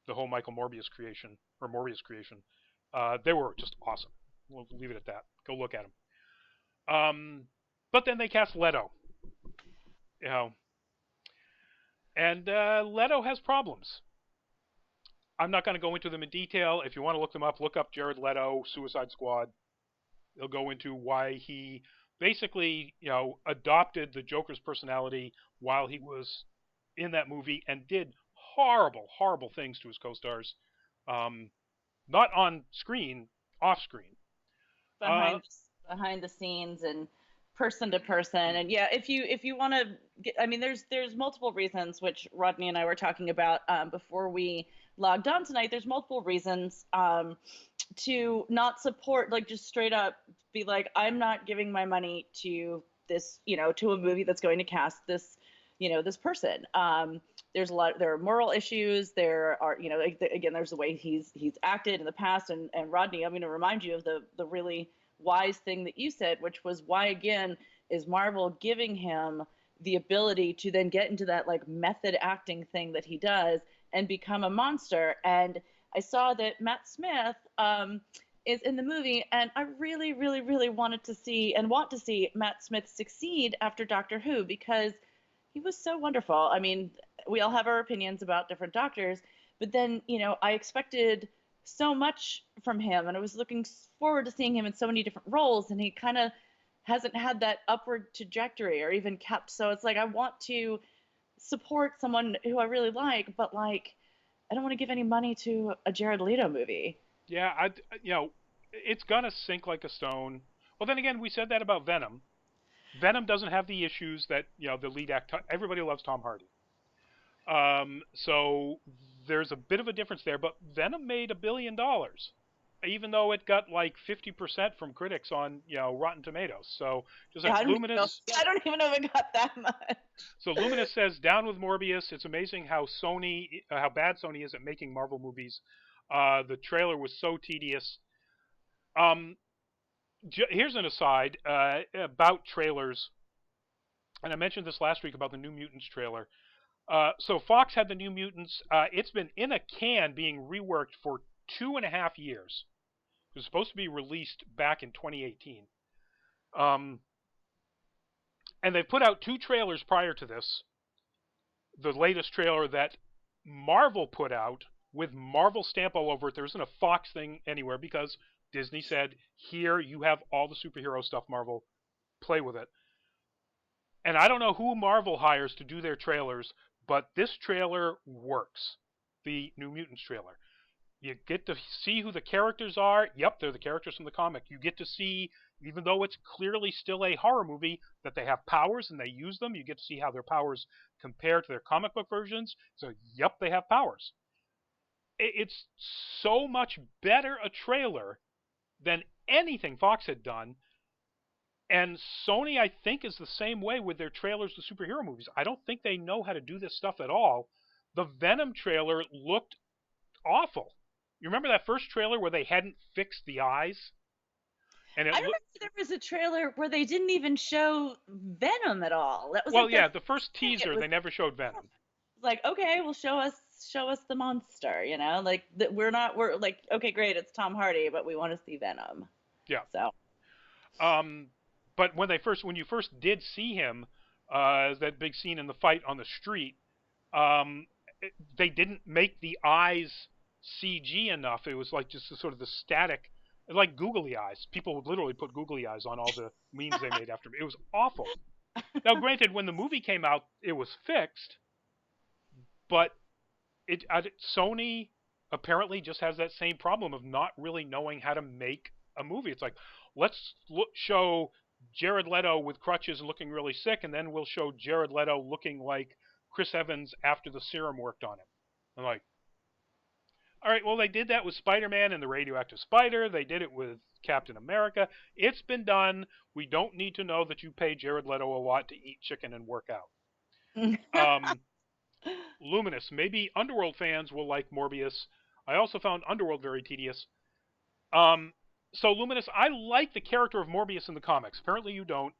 S1: the whole Michael Morbius creation or Morbius creation, they were just awesome. We'll leave it at that. Go look at them. But then they cast Leto, you know, and Leto has problems. I'm not going to go into them in detail. If you want to look them up, look up Jared Leto, Suicide Squad. They'll go into why he basically, adopted the Joker's personality while he was in that movie and did horrible, horrible things to his co-stars. Um, Not on screen, off screen. Uh,
S2: behind behind the scenes and person to person. And yeah, if you want to I mean, there's multiple reasons, which Rodney and I were talking about before we logged on tonight. There's multiple reasons to not support, like, just straight up be like, I'm not giving my money to this, to a movie that's going to cast this, this person. There are moral issues. There are, like, again, there's the way he's acted in the past. And Rodney, I'm going to remind you of the really wise thing that you said, which was, why again is Marvel giving him the ability to then get into that, like, method acting thing that he does and become a monster. And I saw that Matt Smith is in the movie, and I really, really, really want to see Matt Smith succeed after Doctor Who, because he was so wonderful. I mean, we all have our opinions about different doctors, but then, I expected so much from him, and I was looking forward to seeing him in so many different roles, and he kind of hasn't had that upward trajectory or even kept. So it's like, I want to support someone who I really like, but, like, I don't want to give any money to a Jared Leto movie.
S1: yeah, it's gonna sink like a stone. Well, then again, we said that about Venom. Venom doesn't have the issues that the lead act. Everybody loves Tom Hardy. So there's a bit of a difference there, but Venom made $1 billion, even though it got like 50% from critics on Rotten Tomatoes. So just
S2: Yeah,
S1: like Luminous,
S2: I don't even know if it got that much.
S1: so Luminous says, down with Morbius. It's amazing how how bad Sony is at making Marvel movies. The trailer was so tedious. Um, Here's an aside about trailers, and I mentioned this last week about the New Mutants trailer. So Fox had the New Mutants. It's been in a can being reworked for 2.5 years. It was supposed to be released back in 2018. Um, and they put out 2 trailers prior to this. The latest trailer that Marvel put out with Marvel stamp all over it. There isn't a Fox thing anywhere because Disney said, here, you have all the superhero stuff, Marvel. Play with it. And I don't know who Marvel hires to do their trailers, but this trailer works. The New Mutants trailer. You get to see who the characters are. Yep, they're the characters from the comic. You get to see, even though it's clearly still a horror movie, that they have powers and they use them. You get to see how their powers compare to their comic book versions. So, yep, they have powers. It's so much better a trailer than anything Fox had done. And Sony, I think, is the same way with their trailers to superhero movies. I don't think they know how to do this stuff at all. The Venom trailer looked awful. You remember that first trailer where they hadn't fixed the eyes? And
S2: I remember there was a trailer where they didn't even show Venom at all. That was
S1: well,
S2: like
S1: yeah,
S2: their
S1: the first
S2: thing.
S1: teaser they never showed Venom.
S2: Like, okay, well, show us the monster. Like, that we're like, okay, great, it's Tom Hardy, but we want to see Venom.
S1: Yeah.
S2: So
S1: Um, but when you first did see him, that big scene in the fight on the street, um, they didn't make the eyes CG enough. It was like just sort of the static, like googly eyes. People would literally put googly eyes on all the memes they made after me. It was awful. Now, granted, when the movie came out, it was fixed, but Sony apparently just has that same problem of not really knowing how to make a movie. It's like, let's show Jared Leto with crutches and looking really sick, and then we'll show Jared Leto looking like Chris Evans after the serum worked on him. I'm like, all right, well, they did that with Spider-Man and the radioactive spider. They did it with Captain America. It's been done. We don't need to know that you pay Jared Leto a lot to eat chicken and work out. Luminous. Maybe Underworld fans will like Morbius. I also found Underworld very tedious. So Luminous, I like the character of Morbius in the comics. Apparently you don't.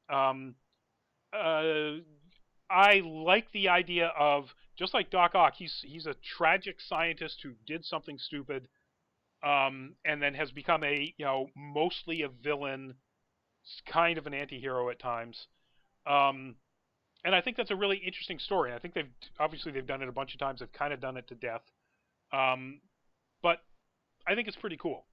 S1: I like the idea of, just like Doc Ock, he's a tragic scientist who did something stupid, and then has become mostly a villain, kind of an anti-hero at times. And I think that's a really interesting story. I think they've done it a bunch of times. They've kind of done it to death. But I think it's pretty cool.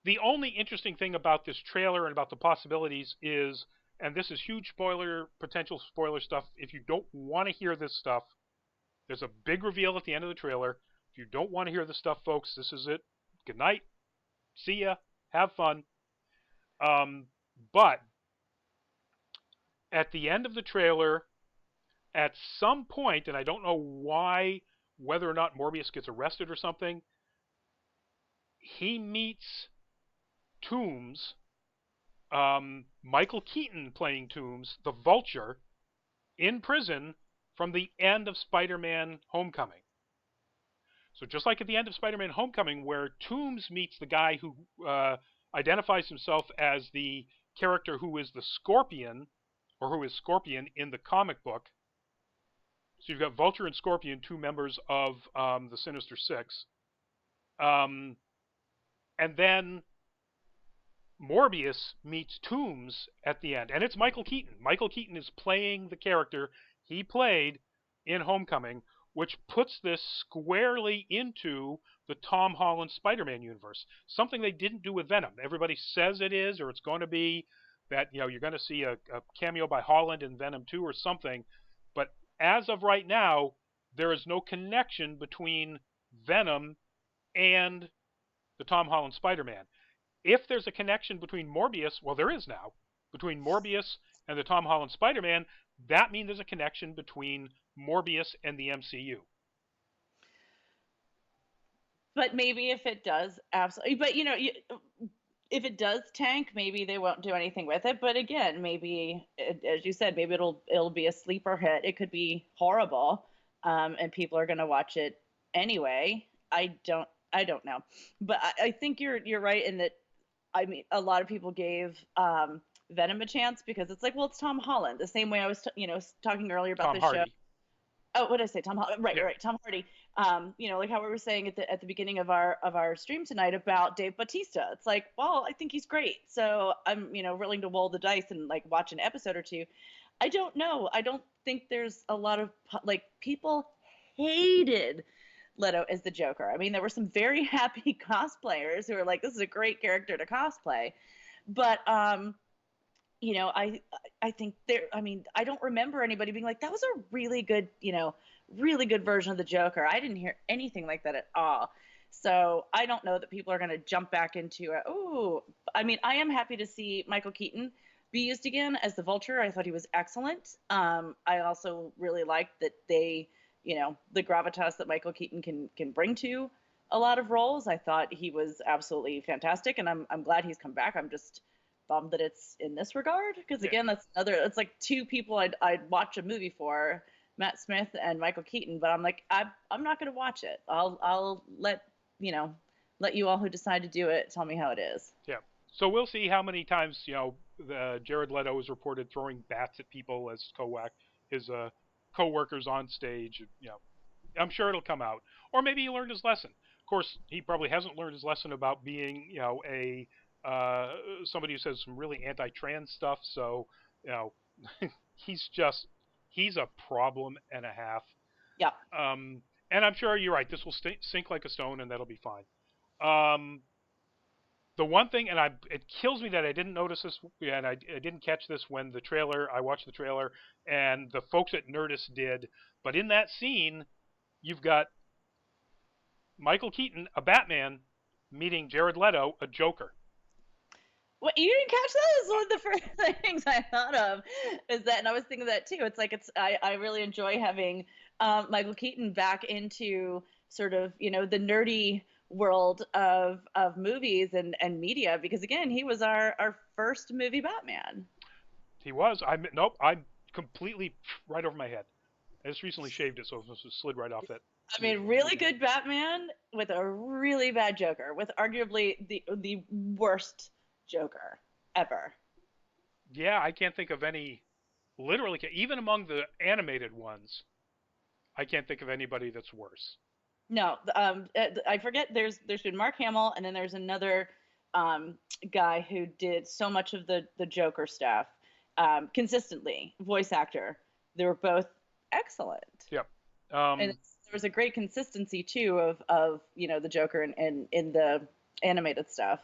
S1: The only interesting thing about this trailer and about the possibilities is, and this is huge potential spoiler stuff. If you don't want to hear this stuff, there's a big reveal at the end of the trailer. If you don't want to hear this stuff, folks, this is it. Good night. See ya. Have fun. But at the end of the trailer, at some point, and I don't know why, whether or not Morbius gets arrested or something, he meets Toomes, Michael Keaton playing Toomes, the Vulture, in prison from the end of Spider-Man Homecoming. So just like at the end of Spider-Man Homecoming, where Toomes meets the guy who identifies himself as the character who is the Scorpion, or who is Scorpion in the comic book. So you've got Vulture and Scorpion, two members of the Sinister Six. And then Morbius meets Toomes at the end, and it's Michael Keaton. Michael Keaton is playing the character he played in Homecoming, which puts this squarely into the Tom Holland Spider-Man universe. Something they didn't do with Venom. Everybody says it is, or it's going to be, that you're going to see a cameo by Holland in Venom 2 or something. But as of right now, there is no connection between Venom and the Tom Holland Spider-Man. If there's a connection between Morbius, well, there is now, between Morbius and the Tom Holland Spider-Man, that means there's a connection between Morbius and the MCU.
S2: But maybe if it does, absolutely. But if it does tank, maybe they won't do anything with it. But again, maybe, as you said, maybe it'll be a sleeper hit. It could be horrible, and people are going to watch it anyway. I don't know, but I think you're right in that. I mean, a lot of people gave Venom a chance because it's like, well, it's Tom Holland. The same way I was, talking earlier about
S1: Tom
S2: the
S1: Hardy.
S2: show. Oh, what did I say? Tom Holland. Right,
S1: Yeah.
S2: right. Tom Hardy. Like how we were saying at the beginning of our stream tonight about Dave Bautista. It's like, well, I think he's great. So I'm, willing to roll the dice and like watch an episode or two. I don't know. I don't think there's a lot of people hated Leto as the Joker. I mean, there were some very happy cosplayers who were like, this is a great character to cosplay. But I think I don't remember anybody being like, that was a really good, really good version of the Joker. I didn't hear anything like that at all. So I don't know that people are going to jump back into it. Oh, I mean, I am happy to see Michael Keaton be used again as the Vulture. I thought he was excellent. I also really liked that they, the gravitas that Michael Keaton can bring to a lot of roles. I thought he was absolutely fantastic, and I'm glad he's come back. I'm just bummed that it's in this regard, because again, it's like two people I'd watch a movie for, Matt Smith and Michael Keaton, but I'm like, I'm not going to watch it. I'll let you all who decide to do it tell me how it is.
S1: Yeah. So we'll see how many times the Jared Leto is reported throwing bats at people as his co-workers on stage. I'm sure it'll come out, or maybe he learned his lesson. Of course, he probably hasn't learned his lesson about being somebody who says some really anti-trans stuff. So he's a problem and a half.
S2: Yeah.
S1: And I'm sure you're right. This will sink like a stone, and that'll be fine. The one thing, and it kills me that I didn't notice this, and I didn't catch this when I watched the trailer, and the folks at Nerdist did, but in that scene, you've got Michael Keaton, a Batman, meeting Jared Leto, a Joker.
S2: What, you didn't catch that? Is one of the first things I thought of is that, and I was thinking that too. It's like I really enjoy having Michael Keaton back into sort of the nerdy world of movies and media, because again he was our first movie Batman.
S1: He was. Nope. I'm completely right over my head. I just recently shaved it, so it just slid right off that.
S2: I mean, really good Batman with a really bad Joker, with arguably the worst Joker ever.
S1: Yeah, I can't think of any. Literally, even among the animated ones, I can't think of anybody that's worse.
S2: No, I forget. There's been Mark Hamill, and then there's another guy who did so much of the Joker stuff consistently. Voice actor. They were both excellent,
S1: Yep.
S2: and there was a great consistency too of the Joker in the animated stuff.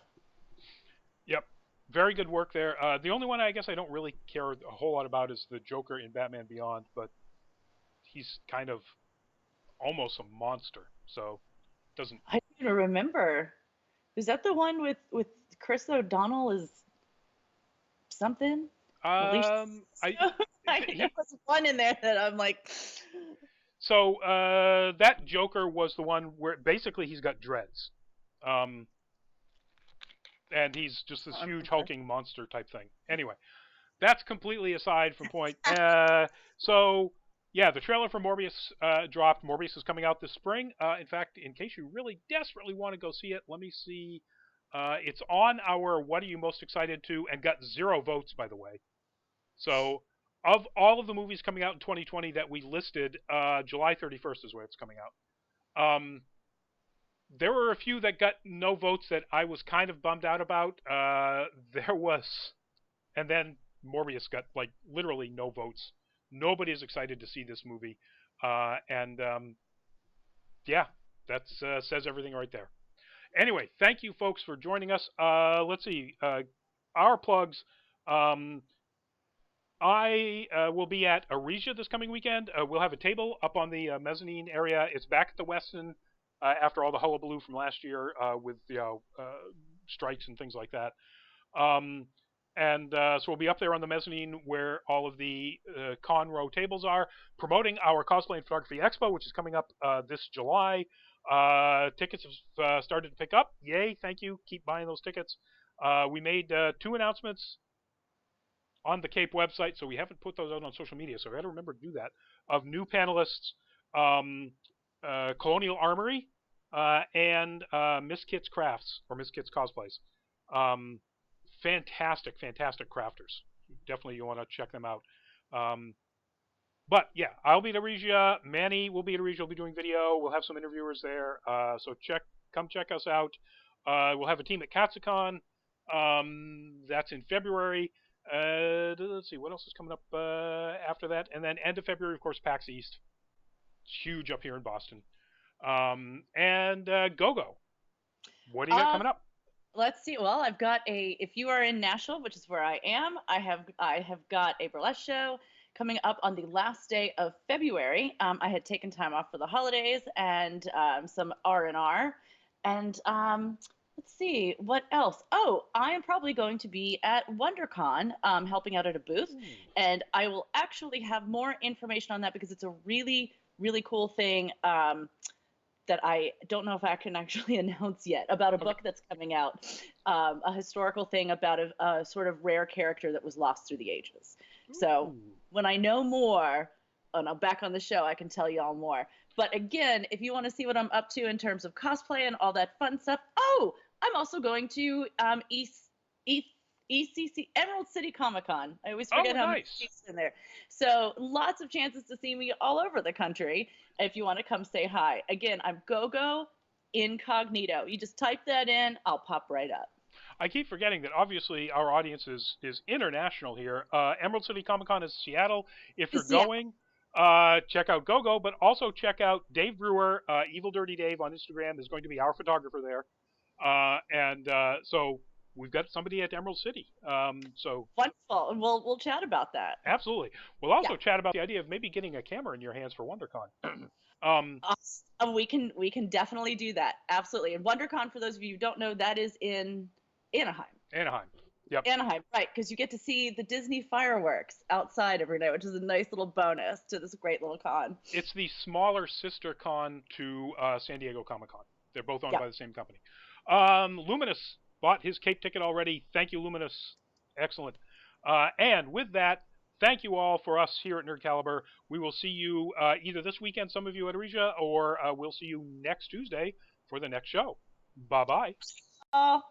S1: Yep. Very good work there. The only one I guess I don't really care a whole lot about is the Joker in Batman Beyond, but he's kind of almost a monster, so doesn't.
S2: I don't even remember. Is that the one with Chris O'Donnell as something? Alicia.
S1: I
S2: There was one in there that I'm like,
S1: so that Joker was the one where basically he's got dreads, um, and he's just this huge hulking monster type thing. Anyway, that's completely aside from point. So yeah, the trailer for Morbius dropped. Morbius is coming out this spring. In fact, in case you really desperately want to go see it, let me see. It's on our What Are You Most Excited To, and got 0 votes, by the way. So, of all of the movies coming out in 2020 that we listed, July 31st is where it's coming out. There were a few that got no votes that I was kind of bummed out about. There was, and then Morbius got like literally no votes. Nobody is excited to see this movie, and yeah, that says everything right there. Anyway, thank you folks for joining us. Let's see, our plugs. I will be at Aresia this coming weekend. We'll have a table up on the mezzanine area. It's back at the Westin after all the hullabaloo from last year with strikes and things like that. So we'll be up there on the mezzanine where all of the Conroe tables are, promoting our Cosplay and Photography Expo, which is coming up this July. Tickets have started to pick up. Yay, thank you. Keep buying those tickets. We made 2 announcements on the Cape website, so we haven't put those out on social media, so I got to remember to do that, of new panelists, Colonial Armory, and Miss Kit's Crafts, or Miss Kit's Cosplays. Fantastic crafters. Definitely you want to check them out. But yeah, I'll be at Regia. Manny will be at Regia. We'll be doing video. We'll have some interviewers there. So come check us out. We'll have a team at Katsucon. That's in February. Let's see what else is coming up after that, and then end of February, of course, PAX East. It's huge up here in Boston. And GoGo. What do you got coming up?
S2: Let's see. Well, I've got if you are in Nashville, which is where I am, I have got a burlesque show coming up on the last day of February. I had taken time off for the holidays and some R&R, and let's see what else. Oh, I am probably going to be at WonderCon, helping out at a booth, and I will actually have more information on that because it's a really cool thing. That I don't know if I can actually announce yet, about a book that's coming out, a historical thing about a sort of rare character that was lost through the ages. So when I know more, and I'm back on the show, I can tell you all more. But again, if you want to see what I'm up to in terms of cosplay and all that fun stuff, I'm also going to ECC, Emerald City Comic Con. I always forget how many seats in there. So lots of chances to see me all over the country if you want to come say hi. Again, I'm GoGo Incognito. You just type that in, I'll pop right up.
S1: I keep forgetting that obviously our audience is international here. Emerald City Comic Con is Seattle. If you're going, check out GoGo, but also check out Dave Brewer, Evil Dirty Dave on Instagram is going to be our photographer there. So we've got somebody at Emerald City. So
S2: wonderful, and we'll chat about that.
S1: Absolutely. We'll also chat about the idea of maybe getting a camera in your hands for WonderCon.
S2: We can definitely do that. Absolutely. And WonderCon, for those of you who don't know, that is in Anaheim.
S1: Yep.
S2: Anaheim, right? Because you get to see the Disney fireworks outside every night, which is a nice little bonus to this great little con.
S1: It's the smaller sister con to San Diego Comic-Con. They're both owned
S2: Yeah.
S1: by the same company. Luminous bought his Cape ticket already. Thank you, Luminous. Excellent. And with that, thank you all for us here at Nerd Caliber. We will see you either this weekend, some of you at Aresia, or we'll see you next Tuesday for the next show. Bye-bye.
S2: Oh.